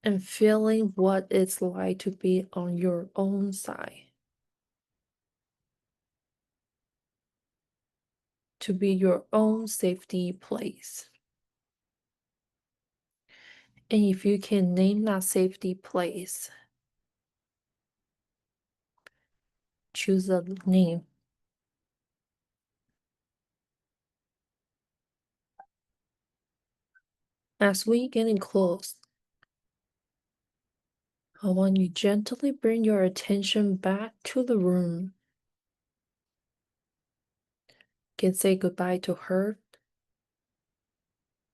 A: and feeling what it's like to be on your own side, to be your own safety place. And if you can name that safety place, choose a name. As we getting close, I want you gently bring your attention back to the room. Can say goodbye to her,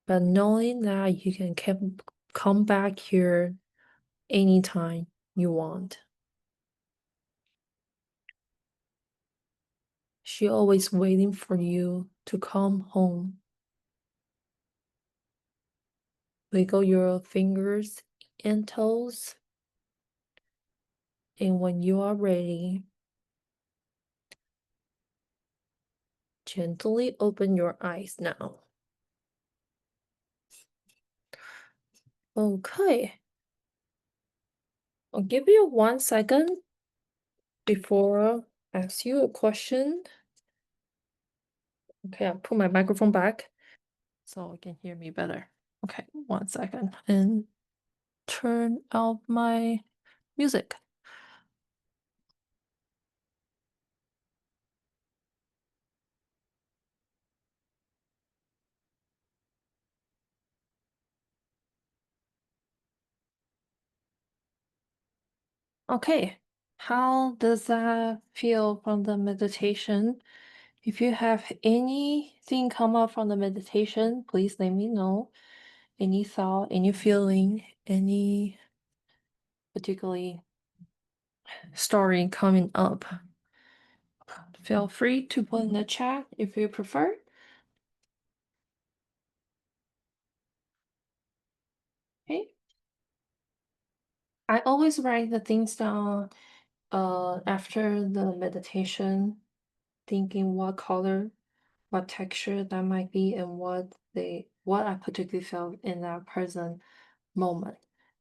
A: but knowing that you can come back here anytime you want. She always waiting for you to come home. Wiggle your fingers and toes, and when you are ready, gently open your eyes now. Okay. I'll give you 1 second before I ask you a question. Okay, I'll put my microphone back so you can hear me better. Okay, 1 second. And turn out my music. Okay, how does that feel from the meditation? If you have anything come up from the meditation, please let me know. Any thought, any feeling, any particularly story coming up. Feel free to put in the chat if you prefer. Okay. I always write the things down after the meditation, thinking what color, what texture that might be, and what I particularly felt in that present moment.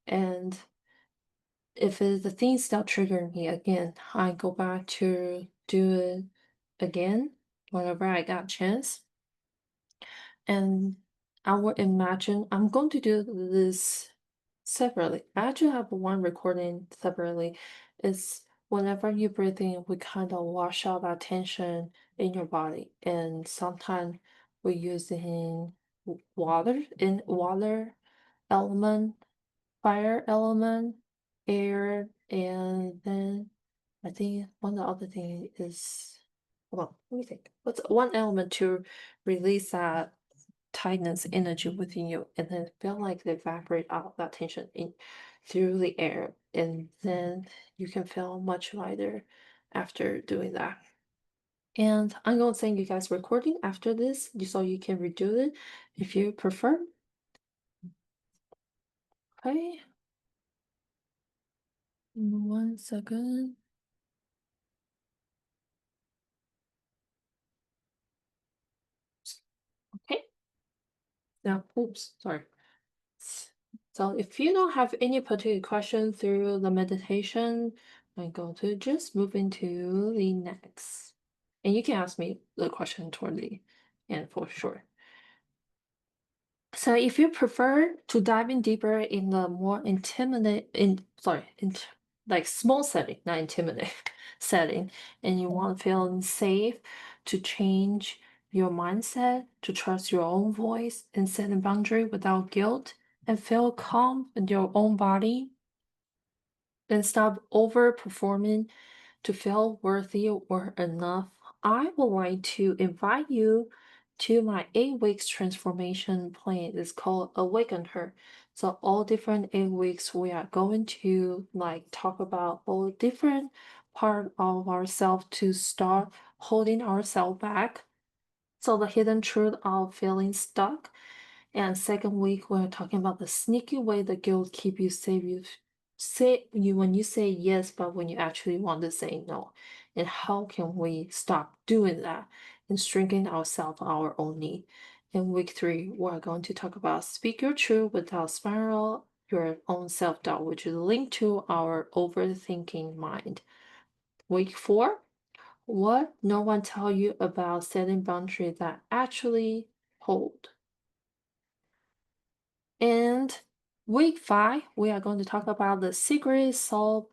A: And if it's the things that trigger me again, I go back to do it again whenever I got chance. And I would imagine I'm going to do this separately. I actually have one recording separately. It's whenever you breathe in, we kind of wash out that tension in your body. And sometimes we use it in water element, fire element, air, and then I think one of the other thing is, well, let me think. What's one element to release that tightness energy within you and then feel like they evaporate out that tension in through the air, and then you can feel much lighter after doing that. And I'm going to send you guys recording after this so you can redo it if you prefer. Okay. 1 second. Okay. Now, oops, sorry. So if you don't have any particular question through the meditation, I'm going to just move into the next. And you can ask me the question toward the end for sure. So if you prefer to dive in deeper in the more like small setting, not intimidate setting, and you want to feel safe to change your mindset, to trust your own voice and set a boundary without guilt, and feel calm in your own body, and stop overperforming to feel worthy or enough, I would like to invite you to my 8 weeks transformation plan. It's called Awaken Her. So all different 8 weeks, we are going to like talk about all different part of ourselves to start holding ourselves back. So the hidden truth of feeling stuck. And second week, we're talking about the sneaky way the guilt keep you safe. You say you when you say yes, but when you actually want to say no. And how can we stop doing that and strengthen ourselves our own need? In week 3, we're going to talk about speak your truth without spiral your own self-doubt, which is linked to our overthinking mind. Week 4, what no one tell you about setting boundaries that actually hold. And week 5, we are going to talk about the secret soul,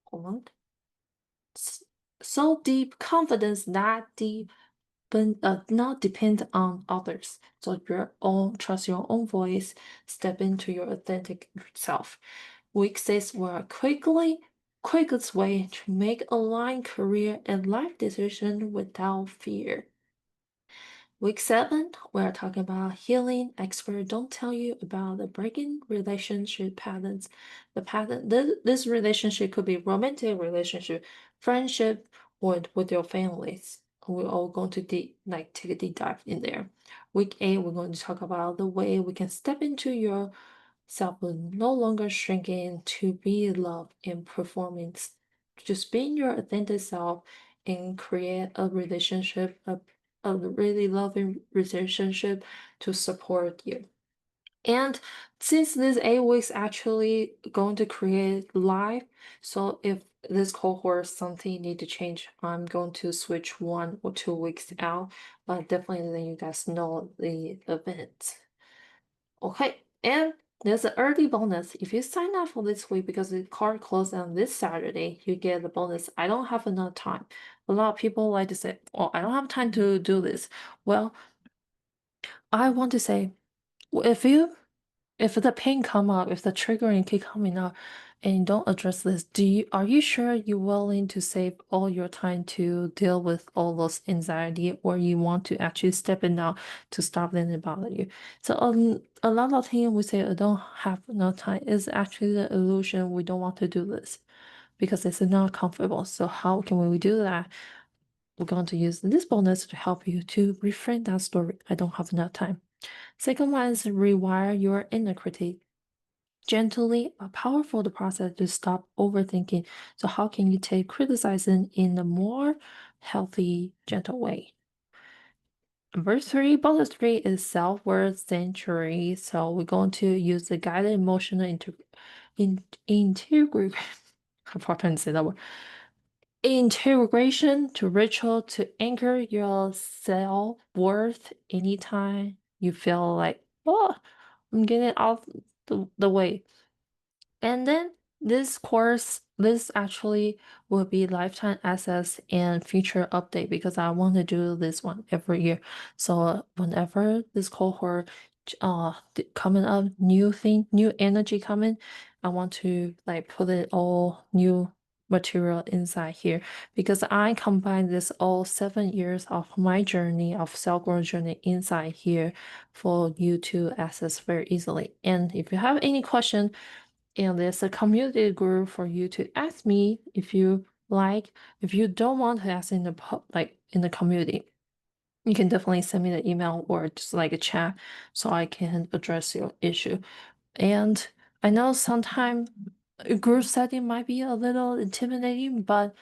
A: hold on, so deep confidence that deep but not depend on others. So your own trust your own voice, step into your authentic self. Week 6 will quickest way to make aligned career and life decision without fear. Week 7, we're talking about healing. Experts don't tell you about the breaking relationship patterns. The pattern, this relationship could be romantic relationship, friendship, or with your families. We're all going to take a deep dive in there. Week 8, we're going to talk about the way we can step into your self, but no longer shrinking to be loved in performance. Just being your authentic self and create a relationship, a really loving relationship to support you. And since this 8 weeks actually going to create live, so if this cohort something need to change, I'm going to switch 1 or 2 weeks out, but definitely letting you guys know the event. Okay, and there's an early bonus. If you sign up for this week because the card closed on this Saturday, you get the bonus. I don't have enough time. A lot of people like to say, "Oh, I don't have time to do this." Well, I want to say, if the pain come up, if the triggering keep coming up, and you don't address this, are you sure you're willing to save all your time to deal with all those anxiety, or you want to actually step in now to stop letting it bother you? So a lot of things we say I don't have enough time is actually the illusion we don't want to do this because it's not comfortable. So how can we do that? We're going to use this bonus to help you to reframe that story. I don't have enough time. Second one is rewire your inner critic. Gently but powerful the process to stop overthinking. So how can you take criticizing in a more healthy, gentle way? Number 3, bonus 3 is self-worth sanctuary. So we're going to use the guided emotional integration. I'm trying to say that word. Integration to ritual to anchor your self-worth anytime you feel like, oh, I'm getting off the way. And then this actually will be lifetime access and future update because I want to do this one every year. So whenever this cohort coming up, new thing, new energy coming, I want to like put it all new material inside here because I combine this all 7 years of my journey of self-growth journey inside here for you to access very easily. And if you have any question, and there's a community group for you to ask me if you like. If you don't want to ask in the in the community, you can definitely send me the email or just like a chat so I can address your issue. And I know sometimes a group setting might be a little intimidating, but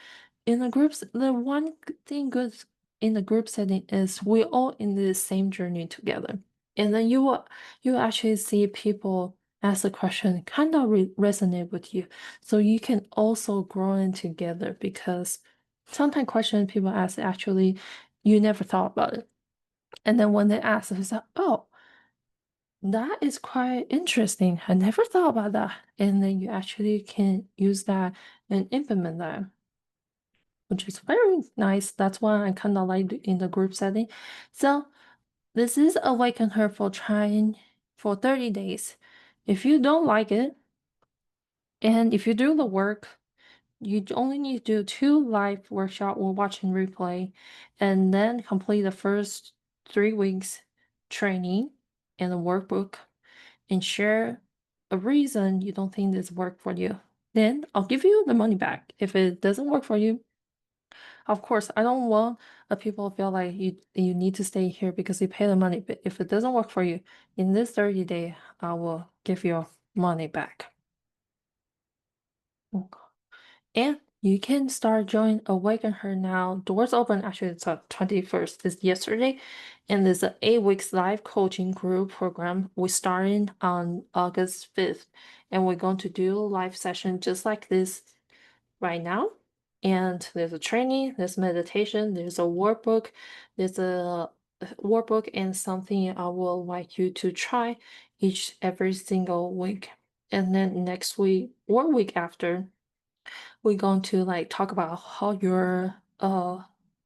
A: in the groups, the one thing good in the group setting is we're all in the same journey together. And then you actually see people ask a question kind of resonate with you. So you can also grow in together because sometimes questions people ask actually you never thought about it. And then when they ask, it's like, oh, that is quite interesting. I never thought about that. And then you actually can use that and implement that, which is very nice. That's why I kind of like in the group setting. So this is awaken her for trying for 30 days. If you don't like it, and if you do the work, you only need to do 2 live workshop or watch and replay, and then complete the first 3 weeks training and the workbook and share a reason you don't think this work for you. Then I'll give you the money back. If it doesn't work for you, of course, I don't want people feel like you need to stay here because you pay the money. But if it doesn't work for you, in this 30 day, I will give your money back. Okay. And You can start join Awaken Her now. Doors open actually it's 21st, is yesterday. And there's an 8 weeks live coaching group program. We starting on August 5th. And we're going to do a live session just like this right now. And there's a training, there's meditation, there's a workbook, there's a workbook and something I will like you to try every single week. And then next week or week after, we're going to like talk about how your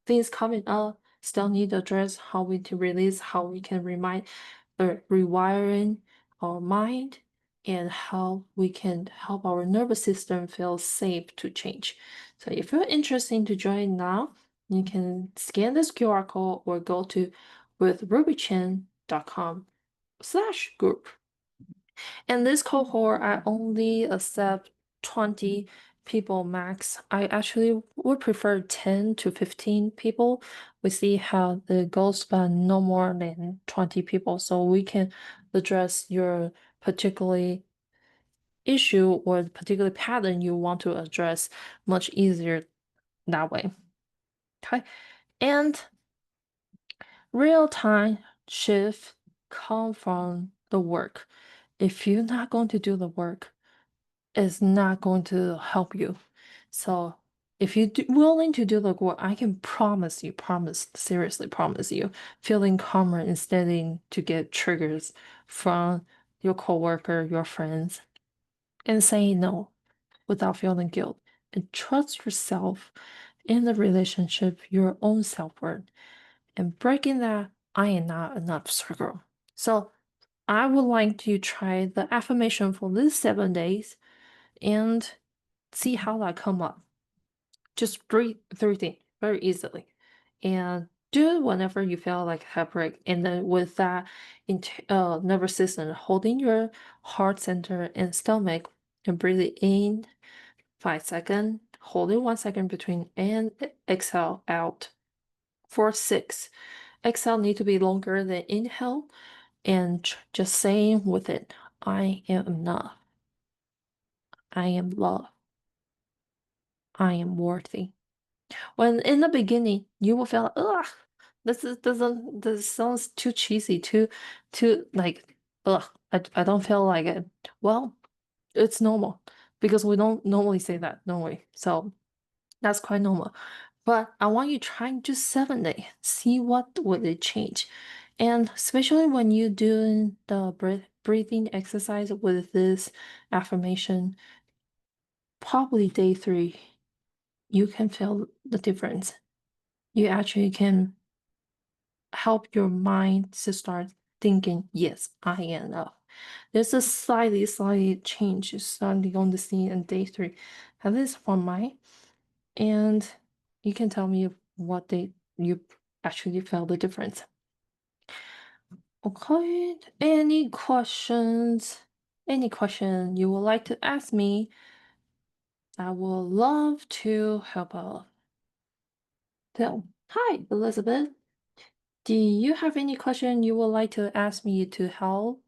A: things coming up still need address, how we to release, how we can remind rewiring our mind, and how we can help our nervous system feel safe to change. So if you're interested to join now, you can scan this QR code or go to withrubychan.com/group. In this cohort, I only accept 20 people max. I actually would prefer 10 to 15 people. We see how it goes, but no more than 20 people. So we can address your particular issue or particular pattern you want to address much easier that way. Okay. And real time shift come from the work. If you're not going to do the work, is not going to help you. So if you're willing to do the work, I can seriously promise you, feeling calmer instead of to get triggers from your coworker, your friends, and saying no without feeling guilt. And trust yourself in the relationship, your own self-worth, and breaking that I am not enough circle. So I would like to try the affirmation for these 7 days and see how that come up. Just three things very easily, and do it whenever you feel like a break. And then with that, nervous system, holding your heart center and stomach, and breathing in 5 seconds, holding 1 second between, and exhale out for 6. Exhale need to be longer than inhale, and just saying with it, I am enough. I am loved. I am worthy. When in the beginning you will feel, ugh, this sounds too cheesy, too like, ugh, I don't feel like it. Well, it's normal because we don't normally say that, don't we? So that's quite normal. But I want you trying just 7 days, see what would it change. And especially when you're doing the breathing exercise with this affirmation, probably day 3, you can feel the difference. You actually can help your mind to start thinking, yes, I am enough. There's a slightly change starting on the scene in day 3. At least for mine. And you can tell me what day you actually felt the difference. Okay, any questions? Any question you would like to ask me? I will love to help out. So, hi, Elizabeth. Do you have any question you would like to ask me to help?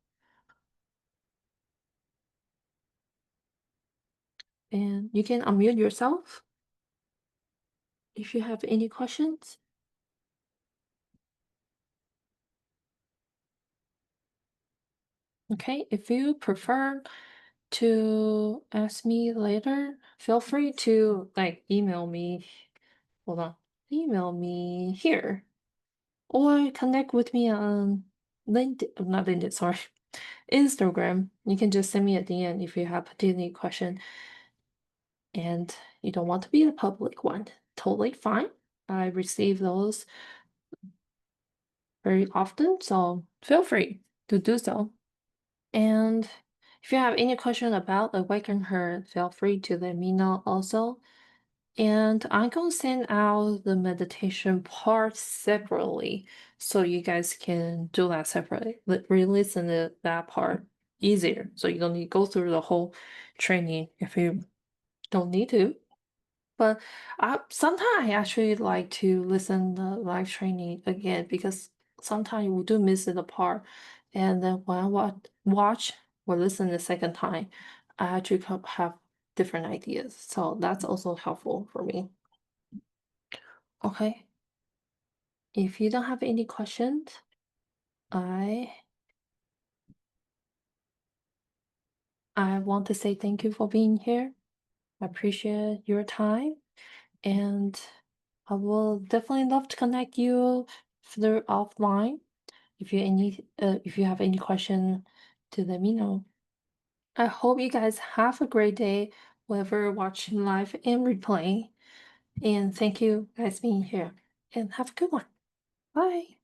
A: And you can unmute yourself if you have any questions. Okay, if you prefer to ask me later, feel free to like email me. Hold on, email me here or connect with me on LinkedIn, not LinkedIn, sorry, Instagram. You can just send me a DM if you have any question and you don't want to be a public one. Totally fine. I receive those very often, so feel free to do so. And if you have any question about Awaken Her, feel free to let me know also. And I'm gonna send out the meditation part separately so you guys can do that separately. Re-listen to that part easier. So you don't need to go through the whole training if you don't need to. But sometimes I actually like to listen the live training again because sometimes we do miss it apart. And then when I watch or listen the second time, I actually have different ideas. So that's also helpful for me. Okay. If you don't have any questions, I I want to say thank you for being here. I appreciate your time, and I will definitely love to connect you further offline. If you have any question, to let me know. I hope you guys have a great day, whether watching live and replay. And thank you guys being here. And have a good one. Bye.